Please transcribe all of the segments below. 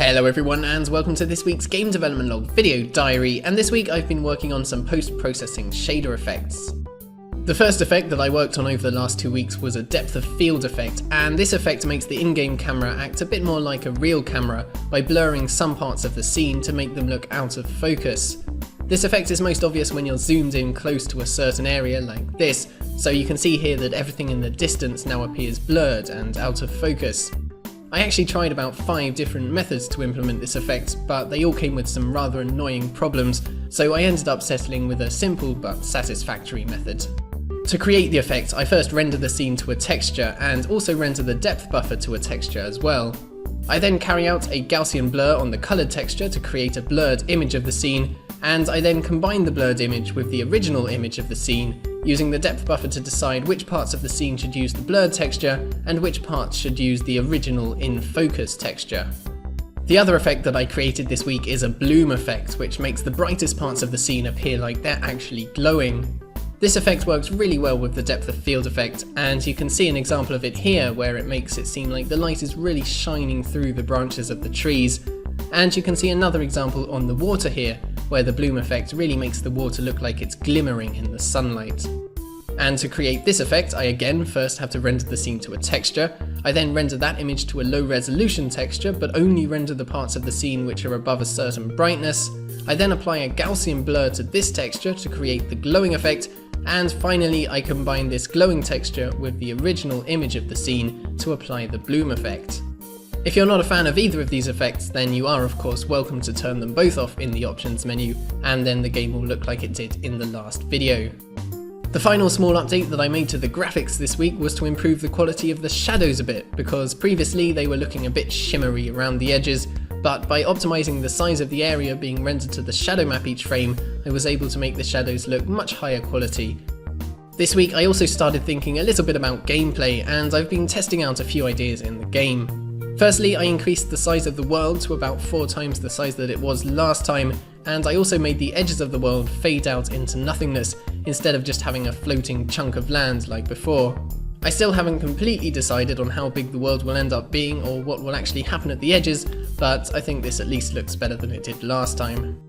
Hello everyone and welcome to this week's game development log video diary, and this week I've been working on some post-processing shader effects. The first effect that I worked on over the last 2 weeks was a depth of field effect, and this effect makes the in-game camera act a bit more like a real camera by blurring some parts of the scene to make them look out of focus. This effect is most obvious when you're zoomed in close to a certain area like this, so you can see here that everything in the distance now appears blurred and out of focus. I actually tried about 5 different methods to implement this effect, but they all came with some rather annoying problems, so I ended up settling with a simple but satisfactory method. To create the effect, I first render the scene to a texture and also render the depth buffer to a texture as well. I then carry out a Gaussian blur on the coloured texture to create a blurred image of the scene, and I then combine the blurred image with the original image of the scene, using the depth buffer to decide which parts of the scene should use the blurred texture and which parts should use the original in-focus texture. The other effect that I created this week is a bloom effect, which makes the brightest parts of the scene appear like they're actually glowing. This effect works really well with the depth of field effect, and you can see an example of it here where it makes it seem like the light is really shining through the branches of the trees. And you can see another example on the water here, where the bloom effect really makes the water look like it's glimmering in the sunlight. And to create this effect, I again first have to render the scene to a texture. I then render that image to a low resolution texture, but only render the parts of the scene which are above a certain brightness. I then apply a Gaussian blur to this texture to create the glowing effect, and finally I combine this glowing texture with the original image of the scene to apply the bloom effect. If you're not a fan of either of these effects, then you are of course welcome to turn them both off in the options menu, and then the game will look like it did in the last video. The final small update that I made to the graphics this week was to improve the quality of the shadows a bit, because previously they were looking a bit shimmery around the edges, but by optimizing the size of the area being rendered to the shadow map each frame, I was able to make the shadows look much higher quality. This week I also started thinking a little bit about gameplay, and I've been testing out a few ideas in the game. Firstly, I increased the size of the world to about 4 times the size that it was last time, and I also made the edges of the world fade out into nothingness instead of just having a floating chunk of land like before. I still haven't completely decided on how big the world will end up being or what will actually happen at the edges, but I think this at least looks better than it did last time.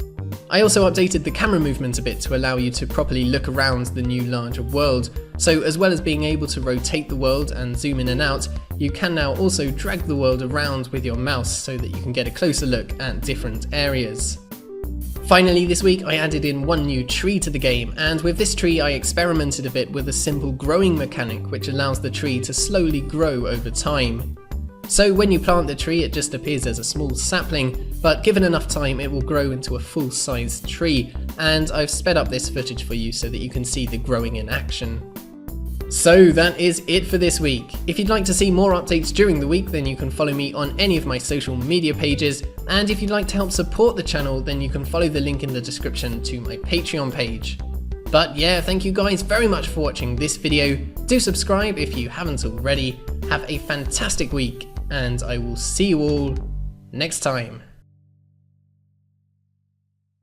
I also updated the camera movement a bit to allow you to properly look around the new larger world, so as well as being able to rotate the world and zoom in and out, you can now also drag the world around with your mouse so that you can get a closer look at different areas. Finally, this week I added in one new tree to the game, and with this tree I experimented a bit with a simple growing mechanic which allows the tree to slowly grow over time. So when you plant the tree it just appears as a small sapling, but given enough time it will grow into a full-sized tree, and I've sped up this footage for you so that you can see the growing in action. So that is it for this week. If you'd like to see more updates during the week, then you can follow me on any of my social media pages, and if you'd like to help support the channel, then you can follow the link in the description to my Patreon page. But yeah, thank you guys very much for watching this video. Do subscribe if you haven't already. Have a fantastic week, and I will see you all next time.